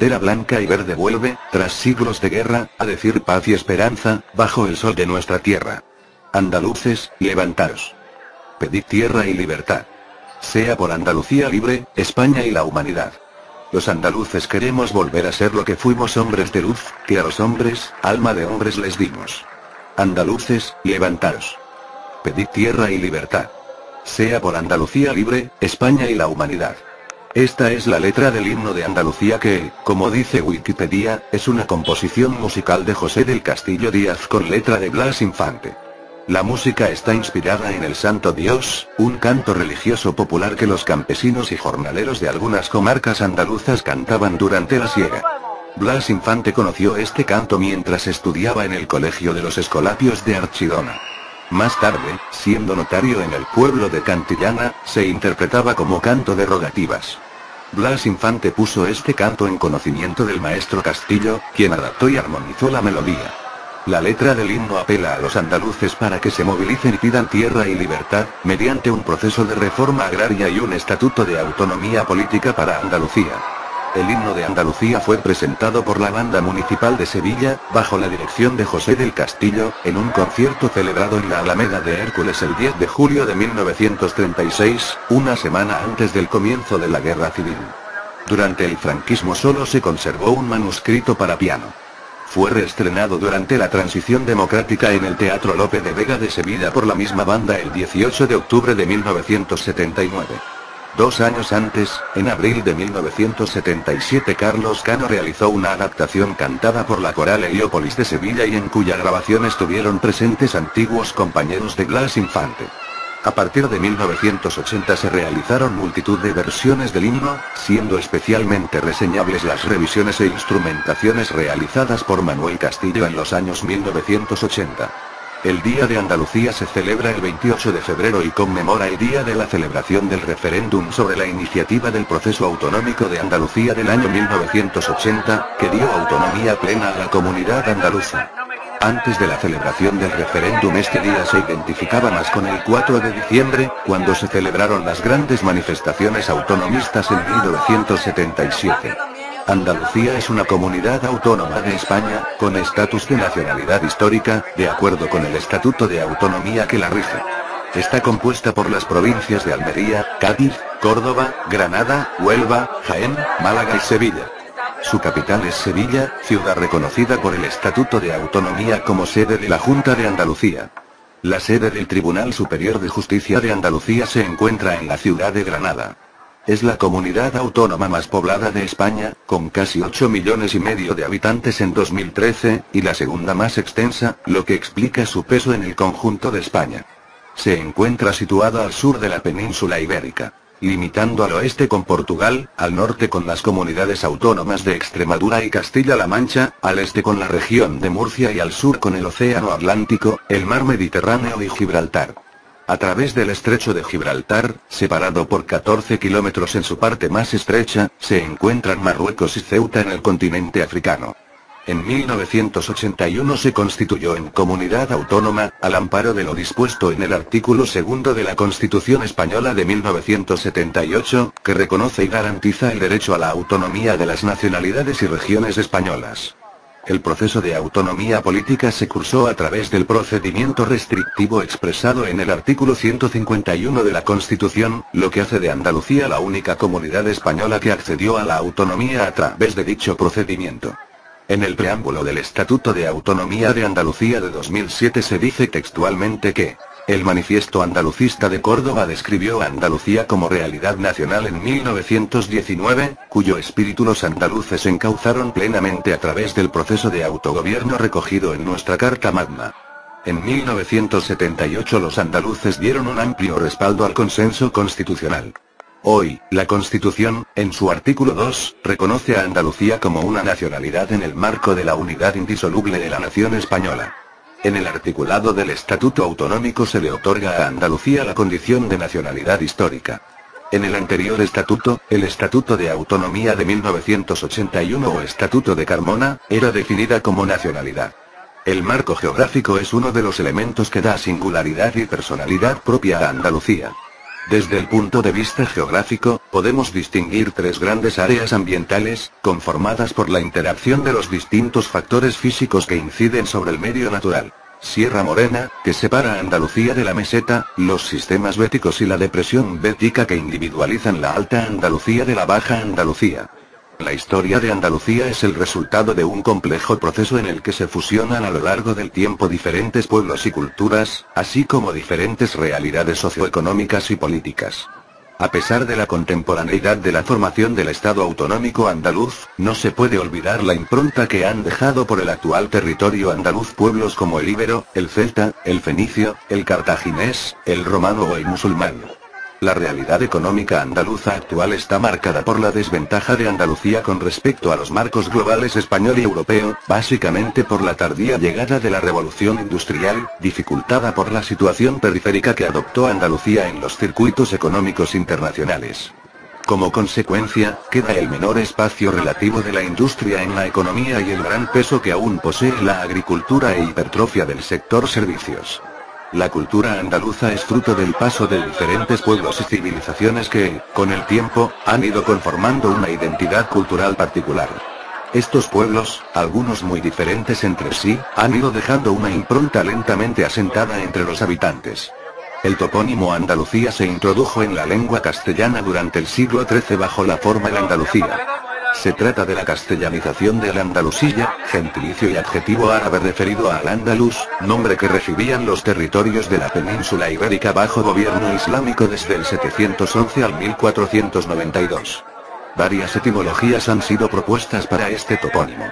bandera blanca y verde vuelve, tras siglos de guerra, a decir paz y esperanza, bajo el sol de nuestra tierra. Andaluces, levantaos. Pedid tierra y libertad. Sea por Andalucía libre, España y la humanidad. Los andaluces queremos volver a ser lo que fuimos, hombres de luz, que a los hombres, alma de hombres les dimos. Andaluces, levantaos. Pedid tierra y libertad. Sea por Andalucía libre, España y la humanidad. Esta es la letra del himno de Andalucía que, como dice Wikipedia, es una composición musical de José del Castillo Díaz con letra de Blas Infante. La música está inspirada en el Santo Dios, un canto religioso popular que los campesinos y jornaleros de algunas comarcas andaluzas cantaban durante la siega. Blas Infante conoció este canto mientras estudiaba en el Colegio de los Escolapios de Archidona. Más tarde, siendo notario en el pueblo de Cantillana, se interpretaba como canto de rogativas. Blas Infante puso este canto en conocimiento del maestro Castillo, quien adaptó y armonizó la melodía. La letra del himno apela a los andaluces para que se movilicen y pidan tierra y libertad, mediante un proceso de reforma agraria y un estatuto de autonomía política para Andalucía. El himno de Andalucía fue presentado por la Banda Municipal de Sevilla, bajo la dirección de José del Castillo, en un concierto celebrado en la Alameda de Hércules el 10 de julio de 1936, una semana antes del comienzo de la Guerra Civil. Durante el franquismo solo se conservó un manuscrito para piano. Fue reestrenado durante la transición democrática en el Teatro Lope de Vega de Sevilla por la misma banda el 18 de octubre de 1979. 2 años antes, en abril de 1977, Carlos Cano realizó una adaptación cantada por la Coral Heliópolis de Sevilla y en cuya grabación estuvieron presentes antiguos compañeros de Blas Infante. A partir de 1980 se realizaron multitud de versiones del himno, siendo especialmente reseñables las revisiones e instrumentaciones realizadas por Manuel Castillo en los años 1980. El Día de Andalucía se celebra el 28 de febrero y conmemora el día de la celebración del referéndum sobre la iniciativa del proceso autonómico de Andalucía del año 1980, que dio autonomía plena a la comunidad andaluza. Antes de la celebración del referéndum este día se identificaba más con el 4 de diciembre, cuando se celebraron las grandes manifestaciones autonomistas en 1977. Andalucía es una comunidad autónoma de España, con estatus de nacionalidad histórica, de acuerdo con el Estatuto de Autonomía que la rige. Está compuesta por las provincias de Almería, Cádiz, Córdoba, Granada, Huelva, Jaén, Málaga y Sevilla. Su capital es Sevilla, ciudad reconocida por el Estatuto de Autonomía como sede de la Junta de Andalucía. La sede del Tribunal Superior de Justicia de Andalucía se encuentra en la ciudad de Granada. Es la comunidad autónoma más poblada de España, con casi 8,5 millones de habitantes en 2013, y la segunda más extensa, lo que explica su peso en el conjunto de España. Se encuentra situada al sur de la península ibérica, limitando al oeste con Portugal, al norte con las comunidades autónomas de Extremadura y Castilla-La Mancha, al este con la región de Murcia y al sur con el Océano Atlántico, el mar Mediterráneo y Gibraltar. A través del estrecho de Gibraltar, separado por 14 kilómetros en su parte más estrecha, se encuentran Marruecos y Ceuta en el continente africano. En 1981 se constituyó en comunidad autónoma, al amparo de lo dispuesto en el artículo 2 de la Constitución Española de 1978, que reconoce y garantiza el derecho a la autonomía de las nacionalidades y regiones españolas. El proceso de autonomía política se cursó a través del procedimiento restrictivo expresado en el artículo 151 de la Constitución, lo que hace de Andalucía la única comunidad española que accedió a la autonomía a través de dicho procedimiento. En el preámbulo del Estatuto de Autonomía de Andalucía de 2007 se dice textualmente que el Manifiesto Andalucista de Córdoba describió a Andalucía como realidad nacional en 1919, cuyo espíritu los andaluces encauzaron plenamente a través del proceso de autogobierno recogido en nuestra Carta Magna. En 1978 los andaluces dieron un amplio respaldo al consenso constitucional. Hoy, la Constitución, en su artículo 2, reconoce a Andalucía como una nacionalidad en el marco de la unidad indisoluble de la nación española. En el articulado del Estatuto Autonómico se le otorga a Andalucía la condición de nacionalidad histórica. En el anterior estatuto, el Estatuto de Autonomía de 1981 o Estatuto de Carmona, era definida como nacionalidad. El marco geográfico es uno de los elementos que da singularidad y personalidad propia a Andalucía. Desde el punto de vista geográfico, podemos distinguir tres grandes áreas ambientales, conformadas por la interacción de los distintos factores físicos que inciden sobre el medio natural. Sierra Morena, que separa a Andalucía de la meseta, los sistemas béticos y la depresión bética que individualizan la Alta Andalucía de la Baja Andalucía. La historia de Andalucía es el resultado de un complejo proceso en el que se fusionan a lo largo del tiempo diferentes pueblos y culturas, así como diferentes realidades socioeconómicas y políticas. A pesar de la contemporaneidad de la formación del Estado autonómico andaluz, no se puede olvidar la impronta que han dejado por el actual territorio andaluz pueblos como el íbero, el celta, el fenicio, el cartaginés, el romano o el musulmán. La realidad económica andaluza actual está marcada por la desventaja de Andalucía con respecto a los marcos globales español y europeo, básicamente por la tardía llegada de la revolución industrial, dificultada por la situación periférica que adoptó Andalucía en los circuitos económicos internacionales. Como consecuencia, queda el menor espacio relativo de la industria en la economía y el gran peso que aún posee la agricultura e hipertrofia del sector servicios. La cultura andaluza es fruto del paso de diferentes pueblos y civilizaciones que, con el tiempo, han ido conformando una identidad cultural particular. Estos pueblos, algunos muy diferentes entre sí, han ido dejando una impronta lentamente asentada entre los habitantes. El topónimo Andalucía se introdujo en la lengua castellana durante el siglo XIII bajo la forma el Andalucía. Se trata de la castellanización del andalusilla, gentilicio y adjetivo árabe referido a al-Ándalus, nombre que recibían los territorios de la península ibérica bajo gobierno islámico desde el 711 al 1492. Varias etimologías han sido propuestas para este topónimo.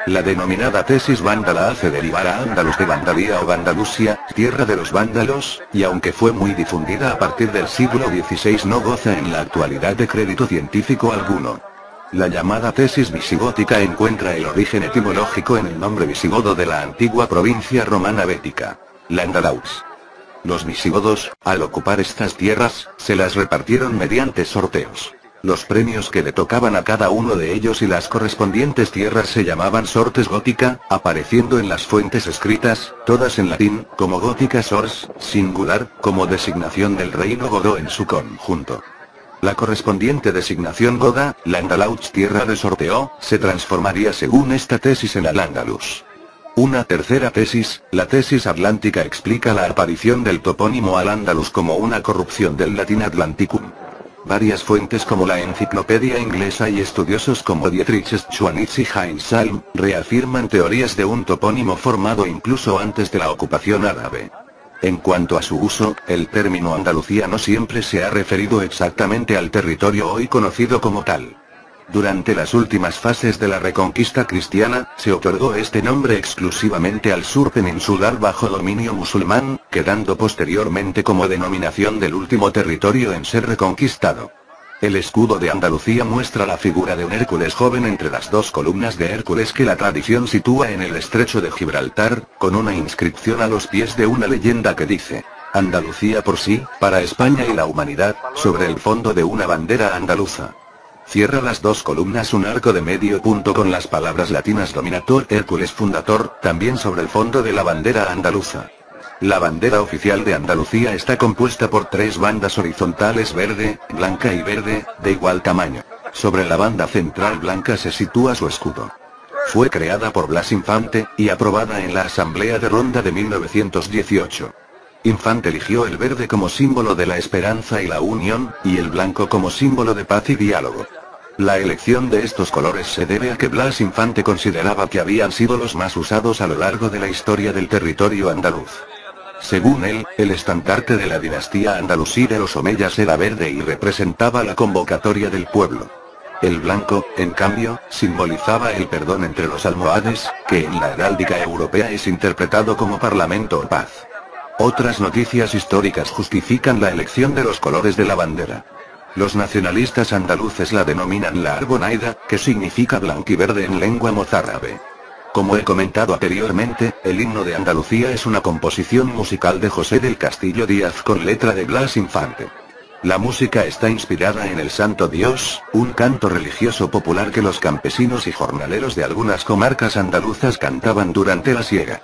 La denominada tesis vándala hace derivar a Andalus de Vandalía o Vandalusia, tierra de los vándalos, y aunque fue muy difundida a partir del siglo XVI no goza en la actualidad de crédito científico alguno. La llamada tesis visigótica encuentra el origen etimológico en el nombre visigodo de la antigua provincia romana bética, la Andalaux. Los visigodos, al ocupar estas tierras, se las repartieron mediante sorteos. Los premios que le tocaban a cada uno de ellos y las correspondientes tierras se llamaban sortes gótica, apareciendo en las fuentes escritas, todas en latín, como gótica sors, singular, como designación del reino godó en su conjunto. La correspondiente designación goda, la Andalaux tierra de sorteo, se transformaría según esta tesis en al-Ándalus. Una tercera tesis, la tesis atlántica explica la aparición del topónimo al-Ándalus como una corrupción del latín Atlanticum. Varias fuentes como la Enciclopedia Inglesa y estudiosos como Dietrich Schwanitz y Heinz Salm, reafirman teorías de un topónimo formado incluso antes de la ocupación árabe. En cuanto a su uso, el término Andalucía no siempre se ha referido exactamente al territorio hoy conocido como tal. Durante las últimas fases de la Reconquista cristiana, se otorgó este nombre exclusivamente al sur peninsular bajo dominio musulmán, quedando posteriormente como denominación del último territorio en ser reconquistado. El escudo de Andalucía muestra la figura de un Hércules joven entre las dos columnas de Hércules que la tradición sitúa en el estrecho de Gibraltar, con una inscripción a los pies de una leyenda que dice: Andalucía por sí, para España y la humanidad, sobre el fondo de una bandera andaluza. Cierra las dos columnas un arco de medio punto con las palabras latinas Dominator Hércules Fundator, también sobre el fondo de la bandera andaluza. La bandera oficial de Andalucía está compuesta por tres bandas horizontales verde, blanca y verde, de igual tamaño. Sobre la banda central blanca se sitúa su escudo. Fue creada por Blas Infante, y aprobada en la Asamblea de Ronda de 1918. Infante eligió el verde como símbolo de la esperanza y la unión, y el blanco como símbolo de paz y diálogo. La elección de estos colores se debe a que Blas Infante consideraba que habían sido los más usados a lo largo de la historia del territorio andaluz. Según él, el estandarte de la dinastía andalusí de los Omeyas era verde y representaba la convocatoria del pueblo. El blanco, en cambio, simbolizaba el perdón entre los almohades, que en la heráldica europea es interpretado como parlamento o paz. Otras noticias históricas justifican la elección de los colores de la bandera. Los nacionalistas andaluces la denominan la Arbonaida, que significa blanquiverde en lengua mozárabe. Como he comentado anteriormente, el himno de Andalucía es una composición musical de José del Castillo Díaz con letra de Blas Infante. La música está inspirada en el Santo Dios, un canto religioso popular que los campesinos y jornaleros de algunas comarcas andaluzas cantaban durante la siega.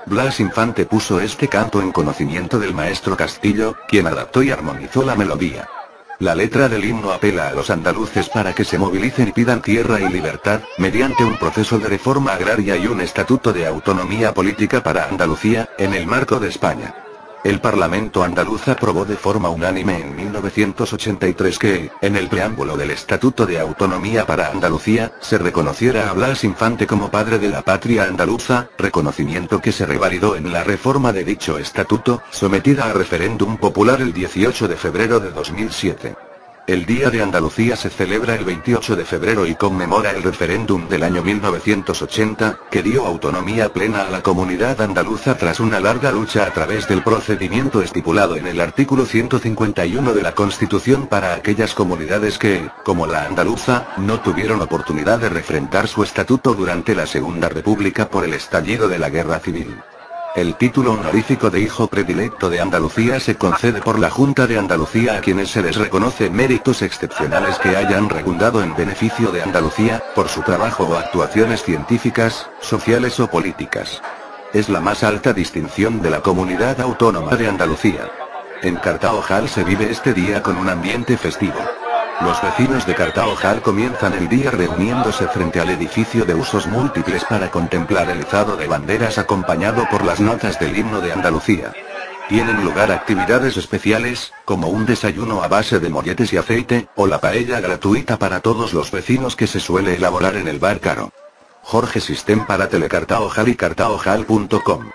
Blas Infante puso este canto en conocimiento del maestro Castillo, quien adaptó y armonizó la melodía. La letra del himno apela a los andaluces para que se movilicen y pidan tierra y libertad, mediante un proceso de reforma agraria y un estatuto de autonomía política para Andalucía, en el marco de España. El Parlamento andaluz aprobó de forma unánime en 1983 que, en el preámbulo del Estatuto de Autonomía para Andalucía, se reconociera a Blas Infante como padre de la patria andaluza, reconocimiento que se revalidó en la reforma de dicho estatuto, sometida a referéndum popular el 18 de febrero de 2007. El Día de Andalucía se celebra el 28 de febrero y conmemora el referéndum del año 1980, que dio autonomía plena a la comunidad andaluza tras una larga lucha a través del procedimiento estipulado en el artículo 151 de la Constitución para aquellas comunidades que, como la andaluza, no tuvieron oportunidad de refrendar su estatuto durante la Segunda República por el estallido de la Guerra Civil. El título honorífico de hijo predilecto de Andalucía se concede por la Junta de Andalucía a quienes se les reconoce méritos excepcionales que hayan redundado en beneficio de Andalucía, por su trabajo o actuaciones científicas, sociales o políticas. Es la más alta distinción de la Comunidad Autónoma de Andalucía. En Cartaojal se vive este día con un ambiente festivo. Los vecinos de Cartaojal comienzan el día reuniéndose frente al edificio de usos múltiples para contemplar el izado de banderas acompañado por las notas del himno de Andalucía. Tienen lugar actividades especiales, como un desayuno a base de molletes y aceite, o la paella gratuita para todos los vecinos que se suele elaborar en el bar Caro. Jorge Sistem para Telecartaojal y cartaojal.com